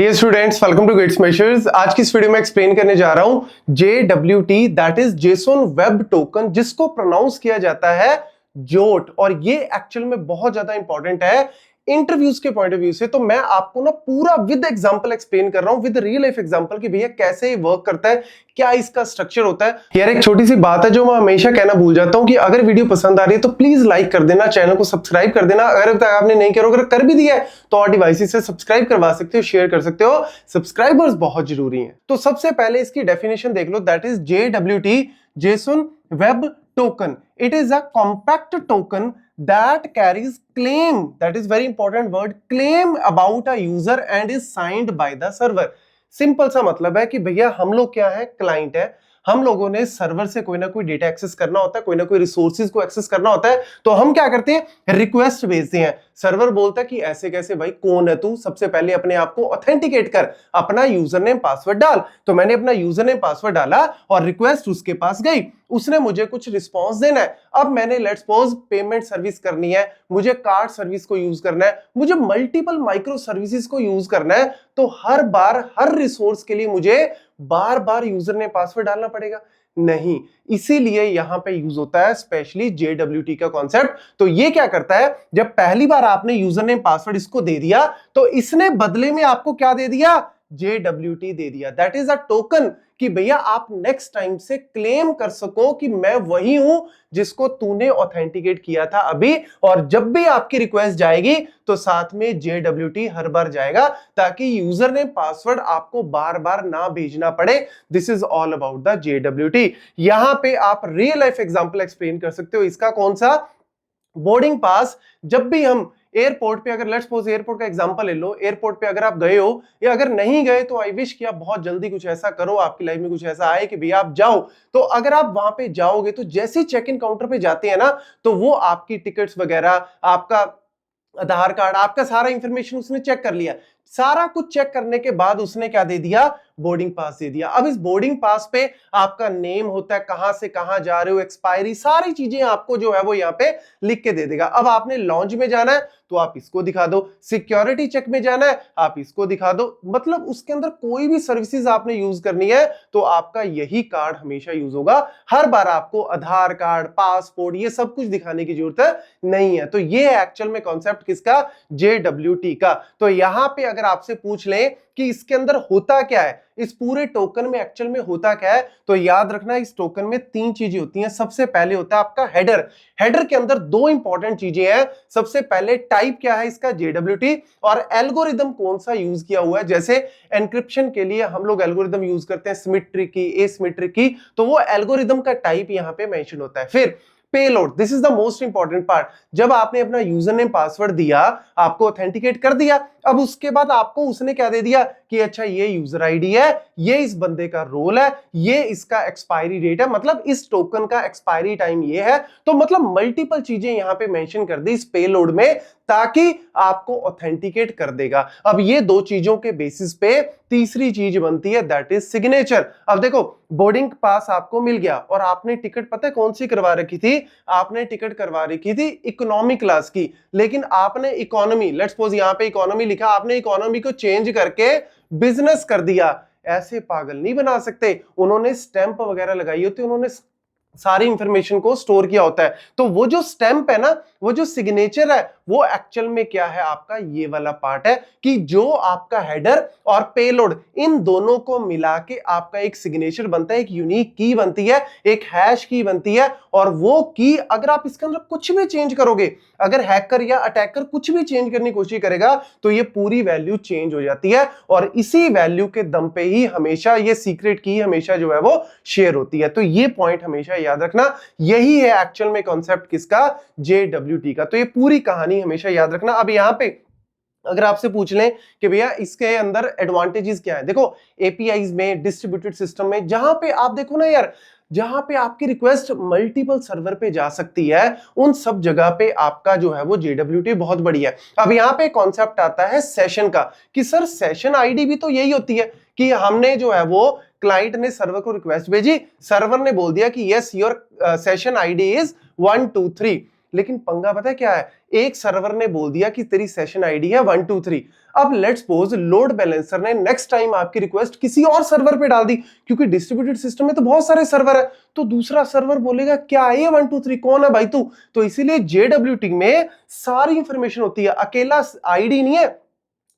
Dear students, welcome to gates measures. आज की इस वीडियो में एक्सप्लेन करने जा रहा हूं JWT, that is Jason web token, जिसको प्रोनाउंस किया जाता है जोट। और ये एक्चुअल में बहुत ज्यादा इंपॉर्टेंट है इंटरव्यूज के पॉइंट ऑफ व्यू से। तो मैं आपको ना पूरा विद एग्जांपल एक्सप्लेन कर रहा हूं, विद रियल लाइफ एग्जांपल, कि भैया कैसे ये वर्क करता है, क्या इसका स्ट्रक्चर होता है। यार एक छोटी सी बात है जो मैं हमेशा कहना भूल जाता हूं कि अगर वीडियो पसंद आ रही है तो प्लीज लाइक कर देना, चैनल को सब्सक्राइब कर देना। अगर तक आपने नहीं किया, अगर कर भी दिया है तो और डिवाइसेस से सब्सक्राइब करवा सकते हो, शेयर कर सकते हो। सब्सक्राइबर्स बहुत जरूरी हैं। तो सबसे पहले इसकी डेफिनेशन देख लो, that is JWT, JSON web token. It is a compact token that carries claim, that is very important word, claim about a user and is signed by the server। Simple सा मतलब है कि भैया हम लोग क्या है, क्लाइंट है, हम लोगों ने सर्वर से कोई ना कोई डेटा एक्सेस करना होता है, कोई ना कोई रिसोर्सेज को एक्सेस करना होता है। तो हम क्या करते हैं, रिक्वेस्ट भेजते हैं। सर्वर बोलता है कि ऐसे कैसे भाई, कौन है तू, सबसे पहले अपने आप को ऑथेंटिकेट कर, अपना यूजर नेम पासवर्ड डाल। तो मैंने अपना यूजर नेम पासवर्ड डाला और रिक्वेस्ट उसके पास गई, उसने मुझे कुछ रिस्पॉन्स देना है। अब मैंने लेट्स सपोज पेमेंट सर्विस करनी है, मुझे कार्ड सर्विस को यूज करना है, मुझे मल्टीपल माइक्रो सर्विसेज को यूज करना है। तो हर बार हर रिसोर्स के लिए मुझे बार बार यूजर नेम पासवर्ड डालना पड़ेगा? नहीं। इसीलिए यहां पे यूज होता है स्पेशली JWT का कॉन्सेप्ट। तो ये क्या करता है, जब पहली बार आपने यूजर नेम पासवर्ड इसको दे दिया तो इसने बदले में आपको क्या दे दिया, JWT दे दिया। दैट इज अ टोकन कि भैया आप नेक्स्ट टाइम से क्लेम कर सको कि मैं वही हूं जिसको तूने ऑथेंटिकेट किया था अभी। और जब भी आपकी रिक्वेस्ट जाएगी तो साथ में JWT हर बार जाएगा, ताकि यूजर नेम पासवर्ड आपको बार बार ना भेजना पड़े। This is all about the JWT। यहां पे आप रियल लाइफ एग्जांपल एक्सप्लेन कर सकते हो। इसका कौन सा, बोर्डिंग पास। जब भी हम एयरपोर्ट पे, अगर लेट्स सपोज एयरपोर्ट का एग्जांपल ले लो, एयरपोर्ट पे अगर आप गए हो या अगर नहीं गए तो आई विश कि आप बहुत जल्दी कुछ ऐसा करो, आपकी लाइफ में कुछ ऐसा आए कि भैया आप जाओ। तो अगर आप वहां पे जाओगे तो जैसे चेक इन काउंटर पे जाते हैं ना, तो वो आपकी टिकट्स वगैरह, आपका आधार कार्ड, आपका सारा इंफॉर्मेशन उसने चेक कर लिया। सारा कुछ चेक करने के बाद उसने क्या दे दिया, बोर्डिंग पास दे दिया। अब इस बोर्डिंग पास पे आपका नेम होता है, कहां से कहां जा रहे हो, एक्सपायरी, सारी चीजें आपको जो है वो यहाँ पे लिख के दे देगा। अब आपने लॉन्च में जाना है तो आप इसको दिखा दो, सिक्योरिटी चेक में जाना है आप इसको दिखा दो। मतलब उसके अंदर कोई भी सर्विसेज आपने यूज करनी है तो आपका यही कार्ड हमेशा यूज होगा। हर बार आपको आधार कार्ड, पासपोर्ट, ये सब कुछ दिखाने की जरूरत नहीं है। तो ये एक्चुअल में कॉन्सेप्ट किसका, JWT का। तो यहां पे अगर आपसे पूछ लें कि इसके अंदर होता क्या है, इस पूरे टोकन में एक्चुअल में होता क्या है, तो याद रखना इस टोकन में तीन चीजें होती हैं। सबसे पहले होता है आपका हेडर। हेडर के अंदर दो इंपॉर्टेंट चीजें हैं। सबसे पहले टाइप क्या है इसका, JWT, और एल्गोरिदम कौन सा यूज किया हुआ है। जैसे एनक्रिप्शन के लिए हम लोग एल्गोरिदम यूज करते हैं, सिमेट्रिक की, एसिमेट्रिक की, तो वो एल्गोरिदम का टाइप यहां पे मेंशन होता है। फिर payload, this is the most important part. जब आपने अपना यूजर नेम पासवर्ड दिया, आपको ऑथेंटिकेट कर दिया, अब उसके बाद आपको उसने क्या दे दिया कि अच्छा ये यूजर आईडी है, ये इस बंदे का रोल है, ये इसका एक्सपायरी डेट है, मतलब इस टोकन का एक्सपायरी टाइम ये है। तो मतलब मल्टीपल चीजें यहां पे मेंशन कर दी इस पेलोड में, ताकि आपको ऑथेंटिकेट कर देगा। अब ये दो चीजों के बेसिस पे तीसरी चीज बनती है, दैट इज सिग्नेचर। अब देखो, बोर्डिंग पास आपको मिल गया और आपने टिकट पता है कौन सी करवा रखी थी, आपने टिकट करवा रखी थी इकोनॉमी क्लास की, लेकिन आपने इकोनॉमी, लेट्स सपोज यहां पे इकोनॉमी लिखा, आपने इकोनॉमी को चेंज करके बिजनेस कर दिया। ऐसे पागल नहीं बना सकते, उन्होंने स्टैंप वगैरह लगाई होती, उन्होंने सारी इंफॉर्मेशन को स्टोर किया होता है। तो वो जो स्टैंप है ना, वो जो सिग्नेचर है, वो एक्चुअल में क्या है, आपका ये वाला पार्ट है कि जो आपका हेडर और पेलोड, इन दोनों को मिला के आपका एक सिग्नेचर बनता है, एक यूनिक की बनती है, एक हैश की बनती है। और वो की अगर आप इसके अंदर कुछ भी चेंज करोगे, अगर हैकर या अटैकर कुछ भी चेंज करने की कोशिश करेगा तो ये पूरी वैल्यू चेंज हो जाती है। और इसी वैल्यू के दम पे ही हमेशा ये सीक्रेट की हमेशा जो है वो शेयर होती है। तो ये पॉइंट हमेशा याद रखना, यही है एक्चुअल में कॉन्सेप्ट किसका, JWT का। तो ये पूरी कहानी हमेशा याद रखना। अब यहां पे अगर आपसे पूछ लें कि भैया इसके अंदर एडवांटेजेस क्या है, देखो एपीआईज में, डिस्ट्रीब्यूटेड सिस्टम में, जहां पे आप देखो ना यार, जहां पे आपकी रिक्वेस्ट मल्टीपल सर्वर पे जा सकती है, उन सब जगह पे आपका जो है वो JWT बहुत बढ़िया है। अब यहां पे कॉन्सेप्ट आता है सेशन का, कि सर सेशन आईडी भी तो यही होती है कि हमने जो है वो, क्लाइंट ने सर्वर को रिक्वेस्ट भेजी, सर्वर ने बोल दिया कि yes your session ID is 123। लेकिन पंगा पता है क्या है, एक सर्वर ने बोल दिया कि तेरी सेशन आईडी है 123। अब लेट्स सपोज लोड बैलेंसर ने नेक्स्ट टाइम आपकी रिक्वेस्ट किसी और सर्वर पे डाल दी, क्योंकि डिस्ट्रीब्यूटेड सिस्टम में तो बहुत सारे सर्वर है, तो दूसरा सर्वर बोलेगा क्या है ये 123, कौन है भाई तू। तो इसीलिए जेडब्ल्यूटी में सारी इंफॉर्मेशन होती है, अकेला आईडी नहीं है,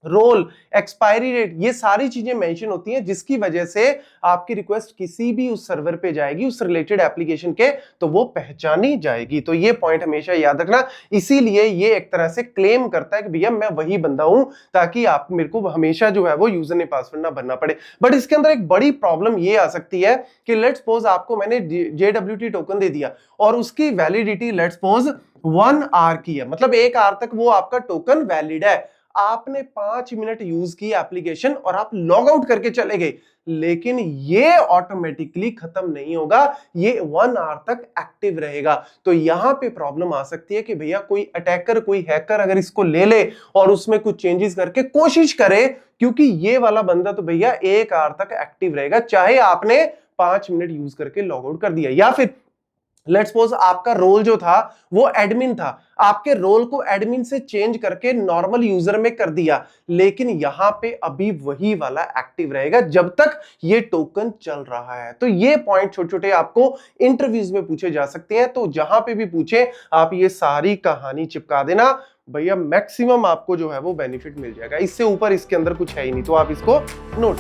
रोल, एक्सपायरी डेट, ये सारी चीजें मेंशन होती हैं, जिसकी वजह से आपकी रिक्वेस्ट किसी भी उस सर्वर पे जाएगी उस रिलेटेड एप्लीकेशन के, तो वो पहचानी जाएगी। तो ये पॉइंट हमेशा याद रखना। इसीलिए ये एक तरह से क्लेम करता है कि भैया मैं वही बंदा हूं, ताकि आप मेरे को हमेशा जो है वो यूजर ने पासवर्ड ना भरना पड़े। बट इसके अंदर एक बड़ी प्रॉब्लम ये आ सकती है कि लेट्स सपोज आपको मैंने जेडब्ल्यूटी टोकन दे दिया और उसकी वैलिडिटी लेट्स सपोज 1 आवर की है, मतलब 1 आवर तक वो आपका टोकन वैलिड है। आपने 5 मिनट यूज की एप्लीकेशन और आप लॉग आउट करके चले गए, लेकिन ये ऑटोमेटिकली खत्म नहीं होगा, ये 1 आवर तक एक्टिव रहेगा। तो यहां पे प्रॉब्लम आ सकती है कि भैया कोई अटैकर, कोई हैकर अगर इसको ले ले और उसमें कुछ चेंजेस करके कोशिश करे, क्योंकि ये वाला बंदा तो भैया 1 आवर तक एक्टिव रहेगा, चाहे आपने 5 मिनट यूज करके लॉग आउट कर दिया। या फिर लेट्स सपोज आपका रोल जो था वो एडमिन था, आपके रोल को एडमिन से चेंज करके नॉर्मल यूजर में कर दिया, लेकिन यहां पे अभी वही वाला एक्टिव रहेगा जब तक ये टोकन चल रहा है। तो ये पॉइंट छोटे छोटे आपको इंटरव्यूज में पूछे जा सकते हैं, तो जहां पे भी पूछे आप ये सारी कहानी चिपका देना भैया, मैक्सिमम आपको जो है वो बेनिफिट मिल जाएगा। इससे ऊपर इसके अंदर कुछ है ही नहीं, तो आप इसको नोट